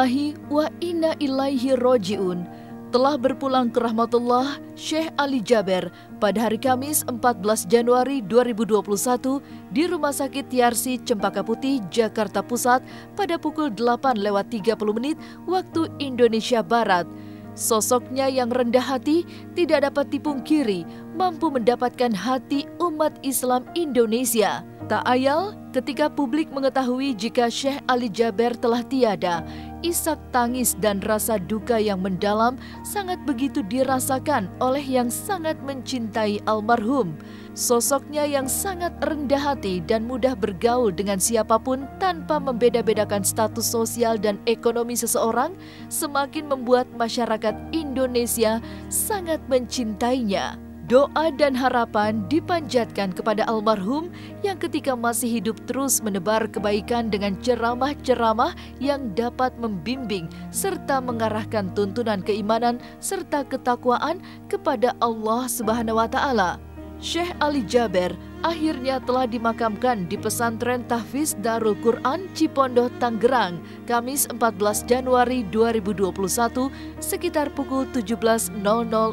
lillahi wa inna ilaihi roji'un. Telah berpulang ke rahmatullah Syekh Ali Jaber pada hari Kamis 14 Januari 2021 di Rumah Sakit Yarsi Cempaka Putih, Jakarta Pusat pada pukul 8:30 waktu Indonesia Barat. Sosoknya yang rendah hati tidak dapat dipungkiri mampu mendapatkan hati umat Islam Indonesia. Tak ayal ketika publik mengetahui jika Syekh Ali Jaber telah tiada, isak tangis dan rasa duka yang mendalam sangat begitu dirasakan oleh yang sangat mencintai almarhum. Sosoknya yang sangat rendah hati dan mudah bergaul dengan siapapun tanpa membeda-bedakan status sosial dan ekonomi seseorang semakin membuat masyarakat Indonesia sangat mencintainya. Doa dan harapan dipanjatkan kepada almarhum yang ketika masih hidup terus menebar kebaikan dengan ceramah-ceramah yang dapat membimbing serta mengarahkan tuntunan keimanan serta ketakwaan kepada Allah Subhanahu wa Ta'ala. Syekh Ali Jaber akhirnya telah dimakamkan di Pesantren Tahfiz Darul Quran Cipondoh, Tangerang, Kamis 14 Januari 2021 sekitar pukul 17.00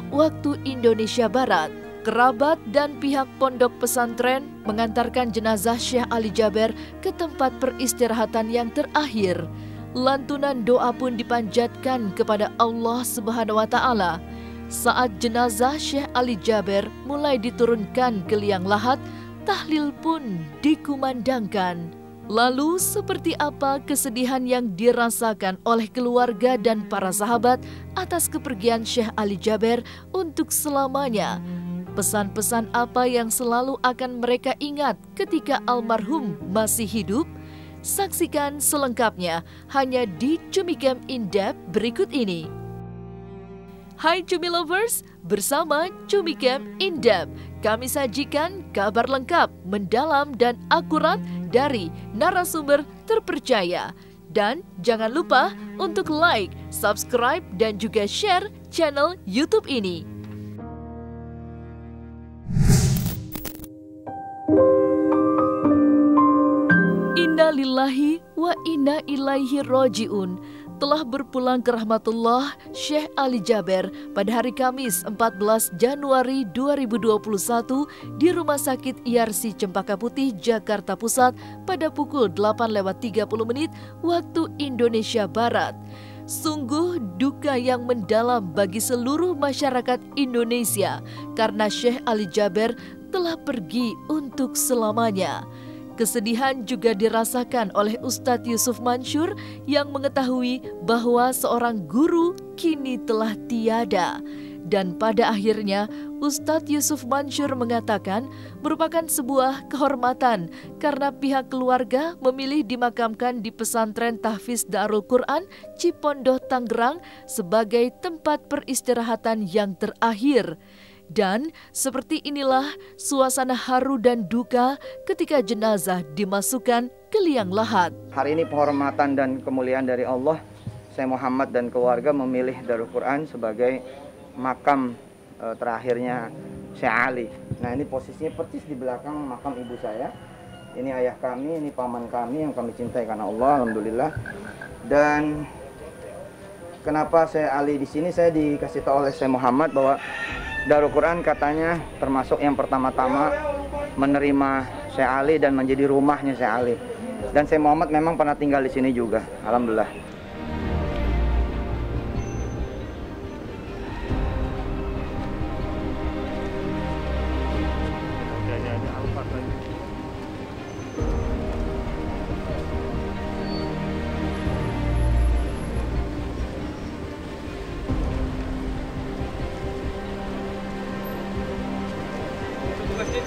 waktu Indonesia Barat. Kerabat dan pihak pondok pesantren mengantarkan jenazah Syekh Ali Jaber ke tempat peristirahatan yang terakhir. Lantunan doa pun dipanjatkan kepada Allah Subhanahu wa Ta'ala. Saat jenazah Syekh Ali Jaber mulai diturunkan ke liang lahat, tahlil pun dikumandangkan. Lalu seperti apa kesedihan yang dirasakan oleh keluarga dan para sahabat atas kepergian Syekh Ali Jaber untuk selamanya? Pesan-pesan apa yang selalu akan mereka ingat ketika almarhum masih hidup? Saksikan selengkapnya hanya di Cumicam In-Depth berikut ini. Hai Cumi Lovers, bersama Cumicam In-Depth, kami sajikan kabar lengkap, mendalam dan akurat dari narasumber terpercaya. Dan jangan lupa untuk like, subscribe dan juga share channel YouTube ini. Inna lillahi wa inna ilaihi roji'un. Telah berpulang ke rahmatullah Syekh Ali Jaber pada hari Kamis 14 Januari 2021 di Rumah Sakit Yarsi Cempaka Putih, Jakarta Pusat pada pukul 8:30 waktu Indonesia Barat. Sungguh duka yang mendalam bagi seluruh masyarakat Indonesia karena Syekh Ali Jaber telah pergi untuk selamanya. Kesedihan juga dirasakan oleh Ustadz Yusuf Mansur yang mengetahui bahwa seorang guru kini telah tiada. Dan pada akhirnya Ustadz Yusuf Mansur mengatakan merupakan sebuah kehormatan karena pihak keluarga memilih dimakamkan di Pesantren Tahfiz Darul Quran Cipondoh, Tangerang sebagai tempat peristirahatan yang terakhir. Dan seperti inilah suasana haru dan duka ketika jenazah dimasukkan ke liang lahat. Hari ini penghormatan dan kemuliaan dari Allah, saya Muhammad dan keluarga memilih Darul Quran sebagai makam terakhirnya Syekh Ali. Nah, ini posisinya persis di belakang makam ibu saya. Ini ayah kami, ini paman kami yang kami cintai karena Allah, alhamdulillah. Dan kenapa Syekh Ali di sini? Saya dikasih tahu oleh Syekh Muhammad bahwa Darul Quran katanya termasuk yang pertama-tama menerima Syekh Ali dan menjadi rumahnya Syekh Ali. Dan Syekh Muhammad memang pernah tinggal di sini juga, alhamdulillah. Masjid.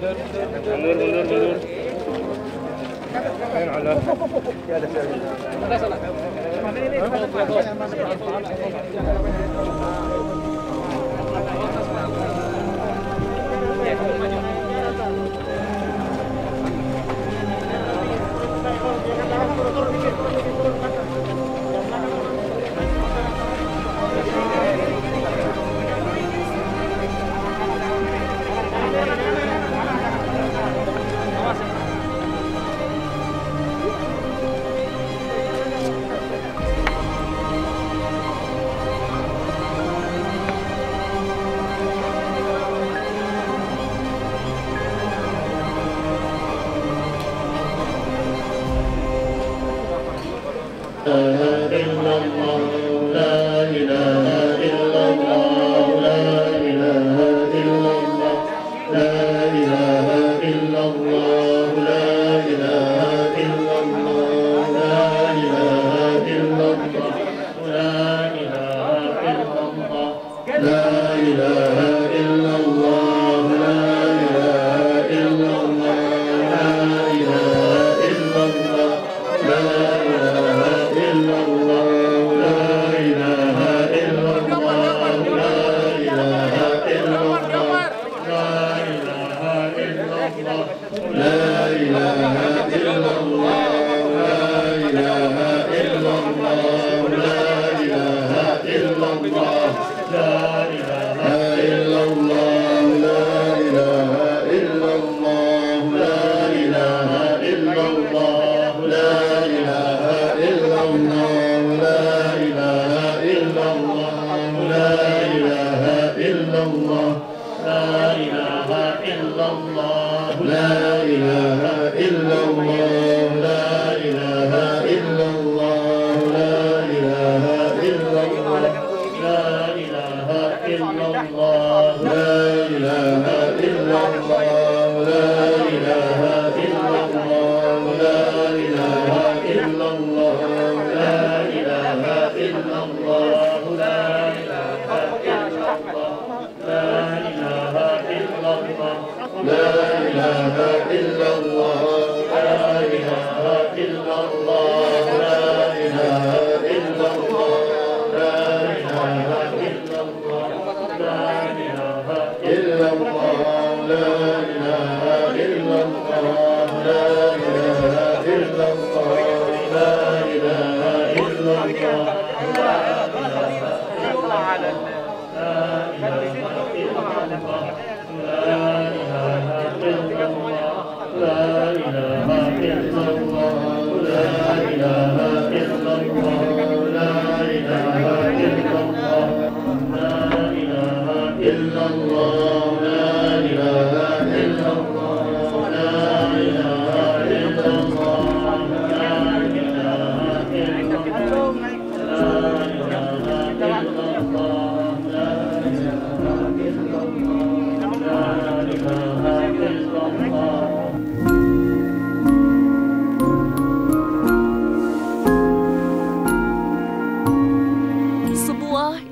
mundur.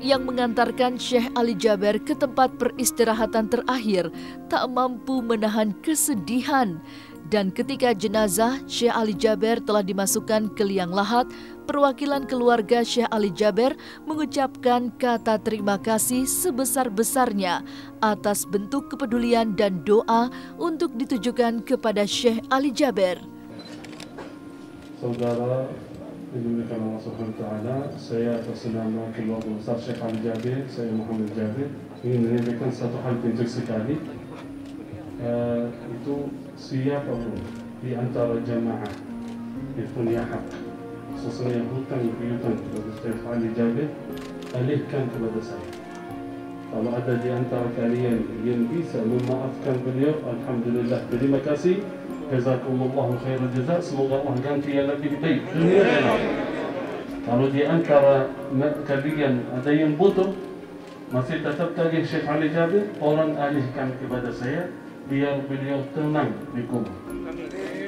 Yang mengantarkan Syekh Ali Jaber ke tempat peristirahatan terakhir tak mampu menahan kesedihan. Dan ketika jenazah Syekh Ali Jaber telah dimasukkan ke liang lahat, perwakilan keluarga Syekh Ali Jaber mengucapkan kata terima kasih sebesar-besarnya atas bentuk kepedulian dan doa untuk ditujukan kepada Syekh Ali Jaber. Saudara dimuliakan Allah Subhanahu wa taala, saya atas nama keluarga besar Syekh Ali Jaber, saya Muhammad Jaber, ingin menyampaikan satu hal penting sekali. Itu siapapun di antara jamaah yang punya hak, khususnya hutang piutang kepada Syekh Ali Jaber, alihkan kepada saya. Kalau ada di antara kalian yang bisa memaafkan beliau, alhamdulillah, terima kasih. Jazakumullahu khairan jazak, semoga Allah ganti yang lebih baik dunia dan akhirat. Kalau di antara kalian ada yang butuh, masih tetap tagih Syekh Ali Jaber, orang alihkan kepada saya, biar beliau tenang di kubur.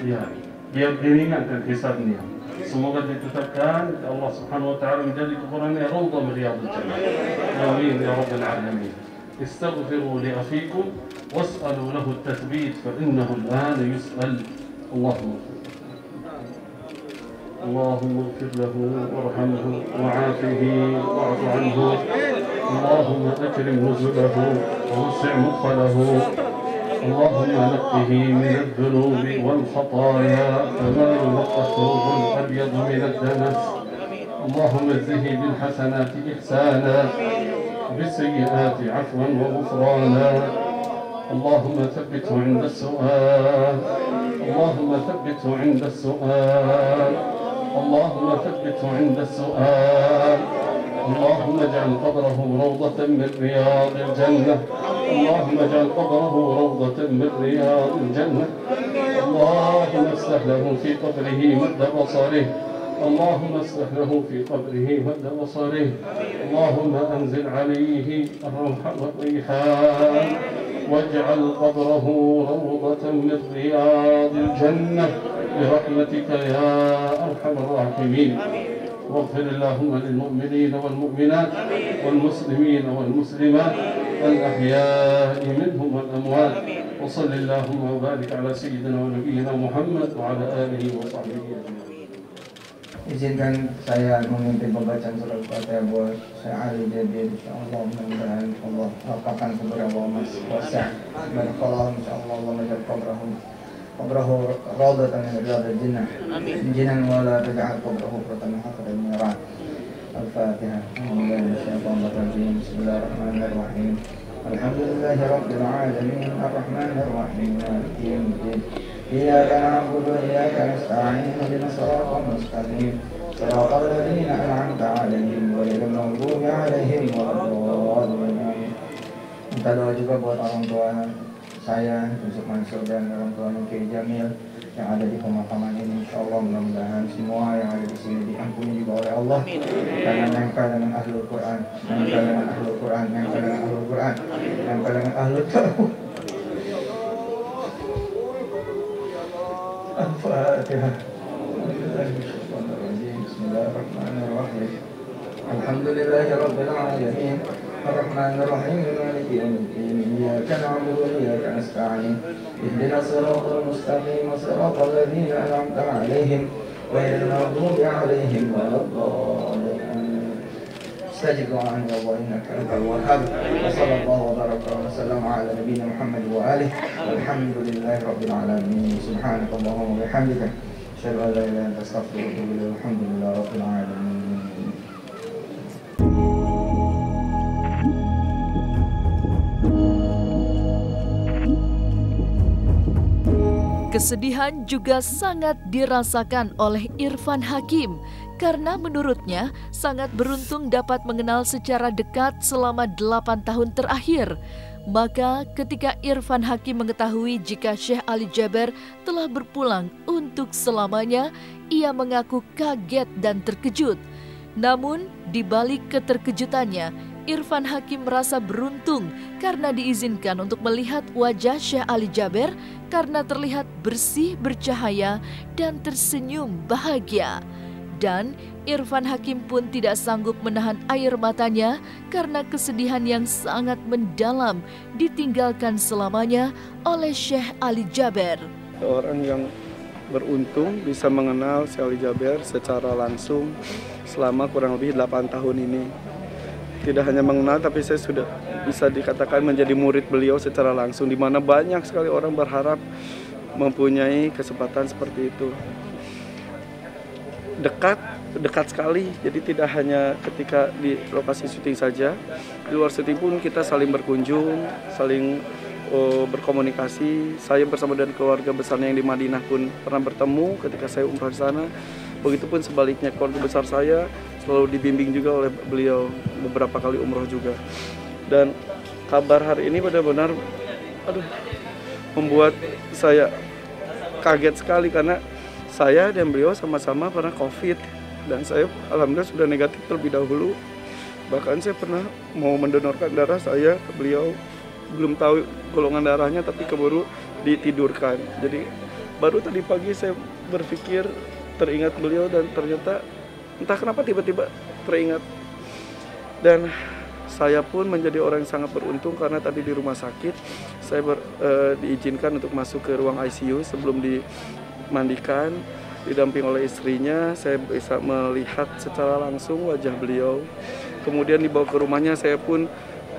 Ya, biar diringankan hisabnya. Semoga ditetapkan Allah Subhanahu wa taala menjadi kuburannya raudhah min riyadhil jannah. Amin ya rabbal alamin. استغفروا لأخيكم واسألوا له التثبيت فإنه الآن يسأل. اللهم اغفر له وارحمه وعافه واعف عنه. اللهم أكرم نزله ووسع مدخله. اللهم نقه من الذنوب والخطايا كما ينقى الثوب الأبيض من الدنس. اللهم اجزه بالحسنات إحسانا بالسيئات عفوا وغفرانا. اللهم ثبته عند السؤال. اللهم ثبته عند السؤال. اللهم ثبته عند السؤال. اللهم اجعل قبره روضة من رياض الجنة. اللهم اجعل قبره روضة من رياض الجنة. اللهم اسلح له في قبره مد بصره. اللهم اسلح له في قبره مد بصره. اللهم انزل عليه الروح والريحان واجعل قبره روضة من رياض الجنة برحمتك يا أرحم الراحمين. واغفر اللهم للمؤمنين والمؤمنات والمسلمين والمسلمات الأحياء منهم والأموات. وصل اللهم وبارك على سيدنا ونبينا محمد وعلى آله وصحبه أجمعين. Izinkan saya memimpin pembacaan surat Al-Fatihah buat Syekh Ali Jabir. Insyaallah mudah-mudahan Allah lapangkan kubur Allah mas wasa' barakallahu insyaallah. Allah menjadi qabrahu rawdatan min riyadil jannah. Jinan wa la taj'al qabrahu furatan haqqan min nar. Al-Fatihah. Bismillahirrahmanirrahim. Alhamdulillahi rabbil alamin arrahmanir rahim maliki yaumiddin. إياك نعبد وإياك نستعين اهدنا الصراط المستقيم صراط الذين أنعمت عليهم غير المغضوب عليهم ولا الضالين. Minta doa juga buat orang tua saya, Yusuf Mansur, dan orang tua Kiai Jamil yang ada di pemakaman ini. Insyaallah mudah-mudahan semua yang ada di sini diampuni juga oleh Allah. Karena nempel dengan ahlul Quran, nempel dengan ahlul Quran, nempel dengan ahlul Quran, nempel dengan ahlul Tauhid. Al-Fatihah. Bismillahirrahmanirrahim. Alhamdulillahi rabbil alamin. Ar-Rahmanir Rahim. Maliki yaumiddin. Iyyaka na'budu wa iyyaka nasta'in. Ihdinas siratal mustaqim. Siratal ladzina an'amta 'alaihim ghairil maghdubi 'alaihim waladdallin. استجب دعاءنا يا الله انك انت الوهاب. وصلى الله وبارك وسلم على نبينا محمد واله والحمد لله رب العالمين. سبحانك اللهم وبحمدك اشهد ان لا اله الا انت استغفرك واتوب اليك. الحمد لله رب العالمين. Kesedihan juga sangat dirasakan oleh Irfan Hakim karena menurutnya sangat beruntung dapat mengenal secara dekat selama 8 tahun terakhir. Maka ketika Irfan Hakim mengetahui jika Syekh Ali Jaber telah berpulang untuk selamanya, ia mengaku kaget dan terkejut. Namun di balik keterkejutannya, Irfan Hakim merasa beruntung karena diizinkan untuk melihat wajah Syekh Ali Jaber karena terlihat bersih, bercahaya, dan tersenyum bahagia. Dan Irfan Hakim pun tidak sanggup menahan air matanya karena kesedihan yang sangat mendalam ditinggalkan selamanya oleh Syekh Ali Jaber. Orang yang beruntung bisa mengenal Syekh Ali Jaber secara langsung selama kurang lebih 8 tahun ini. Tidak hanya mengenal, tapi saya sudah bisa dikatakan menjadi murid beliau secara langsung, di mana banyak sekali orang berharap mempunyai kesempatan seperti itu. Dekat sekali, jadi tidak hanya ketika di lokasi syuting saja, di luar syuting pun kita saling berkunjung, saling berkomunikasi. Saya bersama dengan keluarga besarnya yang di Madinah pun pernah bertemu ketika saya umrah di sana. Begitupun sebaliknya, keluarga besar saya selalu dibimbing juga oleh beliau beberapa kali umroh juga. Dan kabar hari ini benar-benar membuat saya kaget sekali karena saya dan beliau sama-sama pernah COVID dan saya alhamdulillah sudah negatif terlebih dahulu. Bahkan saya pernah mau mendonorkan darah saya ke beliau, belum tahu golongan darahnya tapi keburu ditidurkan. Jadi baru tadi pagi saya berpikir teringat beliau dan ternyata entah kenapa tiba-tiba teringat. Dan Saya pun menjadi orang yang sangat beruntung karena tadi di rumah sakit saya diizinkan untuk masuk ke ruang ICU sebelum dimandikan, didamping oleh istrinya. Saya bisa melihat secara langsung wajah beliau. Kemudian dibawa ke rumahnya, saya pun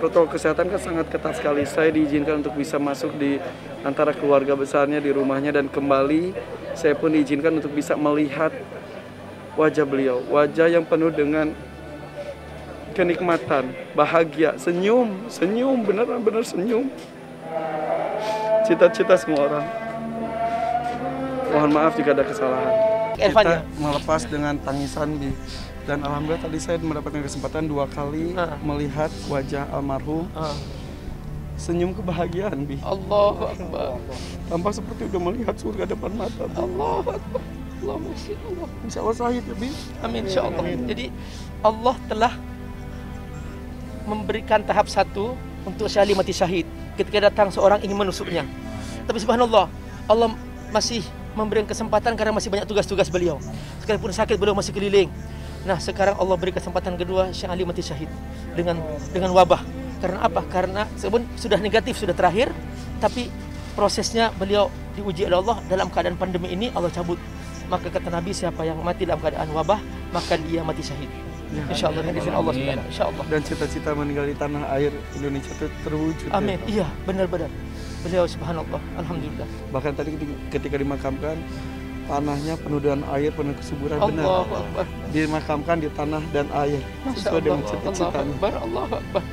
protokol kesehatan kan sangat ketat sekali. Saya diizinkan untuk bisa masuk di antara keluarga besarnya di rumahnya, dan kembali saya pun diizinkan untuk bisa melihat wajah beliau, wajah yang penuh dengan kenikmatan, bahagia, senyum, benar-benar senyum. Cita-cita semua orang. Mohon maaf jika ada kesalahan. Kita melepas dengan tangisan, Bi. Dan alhamdulillah tadi saya mendapatkan kesempatan 2 kali melihat wajah almarhum. Senyum kebahagiaan, Bi. Allahu Akbar. Tampak seperti udah melihat surga depan mata, Bi. Allahu Akbar. Allahumma sholli. Insya Allah syahid ya, Bi. Amin, insya Allah. Jadi Allah telah memberikan tahap 1 untuk Syekh Ali mati syahid ketika datang seorang ingin menusuknya. Tapi subhanallah, Allah masih memberikan kesempatan karena masih banyak tugas-tugas beliau. Sekalipun sakit, beliau masih keliling. Nah, sekarang Allah beri kesempatan kedua, Syekh Ali mati syahid dengan wabah. Karena apa? Karena sebelum sudah negatif, sudah terakhir, tapi prosesnya beliau diuji oleh Allah dalam keadaan pandemi ini, Allah cabut. Maka kata Nabi, siapa yang mati dalam keadaan wabah, maka dia mati syahid. Ya, insya Allah, dengan izin Allah subhanahu, insya Allah. Dan cita-cita meninggal di tanah air Indonesia itu terwujud. Amin. Ya. Iya, benar-benar. Beliau subhanallah, alhamdulillah. Bahkan tadi ketika dimakamkan, tanahnya penuh dengan air, penuh kesuburan. Allahu benar. Akbar. Dimakamkan di tanah dan air. Sesuai dengan cita-citanya. Allahu Akbar.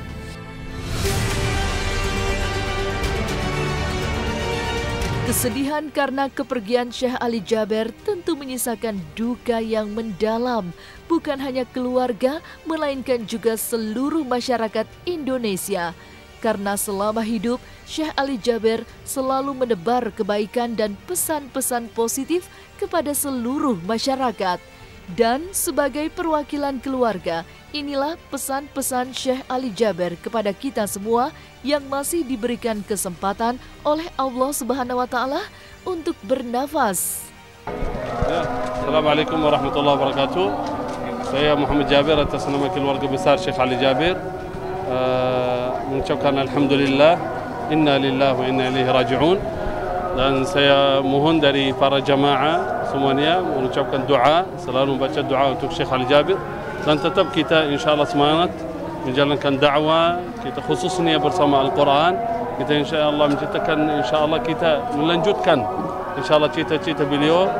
Kesedihan karena kepergian Syekh Ali Jaber tentu menyisakan duka yang mendalam, bukan hanya keluarga, melainkan juga seluruh masyarakat Indonesia. Karena selama hidup, Syekh Ali Jaber selalu menebar kebaikan dan pesan-pesan positif kepada seluruh masyarakat. Dan sebagai perwakilan keluarga, inilah pesan-pesan Syekh Ali Jaber kepada kita semua yang masih diberikan kesempatan oleh Allah Subhanahu wa Ta'ala untuk bernafas. Ya, Assalamualaikum warahmatullahi wabarakatuh. Saya Muhammad Jabir atas nama keluarga besar Syekh Ali Jaber mengucapkan alhamdulillah, inna lillahi wa inna ilaihi raji'un. Dan saya mohon dari para jamaah semuanya mengucapkan doa, selalu membaca doa untuk Syekh Ali Jaber, dan tetap kita insyaallah semangat menjalankan dakwah kita, khususnya bersama Al-Quran. Kita insyaallah menciptakan, insyaallah kita melanjutkan insyaallah cita-cita beliau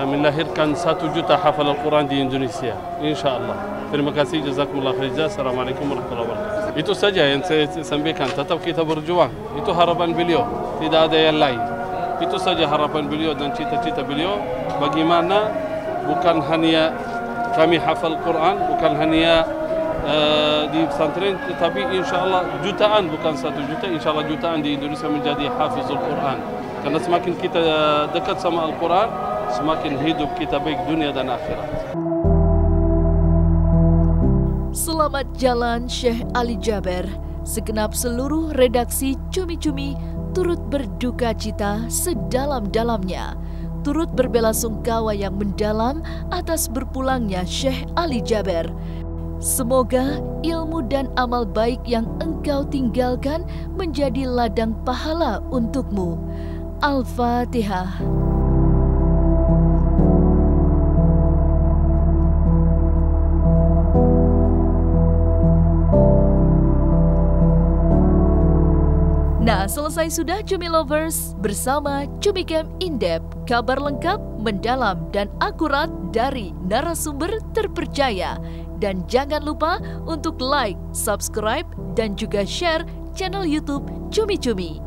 melahirkan 1 juta hafal Al-Quran di Indonesia, insyaallah. Terima kasih, jazakumullah khairan. Assalamualaikum warahmatullahi wabarakatuh. Itu saja yang saya sampaikan, tetap kita berjuang. Itu harapan beliau, tidak ada yang lain. Itu saja harapan beliau dan cita-cita beliau. Bagaimana bukan hanya kami hafal Quran, bukan hanya di pesantren, tetapi insyaallah jutaan, bukan 1 juta, insyaallah jutaan di Indonesia menjadi hafizul Quran. Karena semakin kita dekat sama Al-Quran, semakin hidup kita baik dunia dan akhirat. Selamat jalan Syekh Ali Jaber. Segenap seluruh redaksi Cumi-Cumi turut berduka cita sedalam-dalamnya, turut berbelasungkawa yang mendalam atas berpulangnya Syekh Ali Jaber. Semoga ilmu dan amal baik yang engkau tinggalkan menjadi ladang pahala untukmu. Al-Fatihah. Nah, selesai sudah Cumi Lovers bersama Cumi Camp In-Depth, kabar lengkap, mendalam, dan akurat dari narasumber terpercaya. Dan jangan lupa untuk like, subscribe, dan juga share channel YouTube Cumi-Cumi.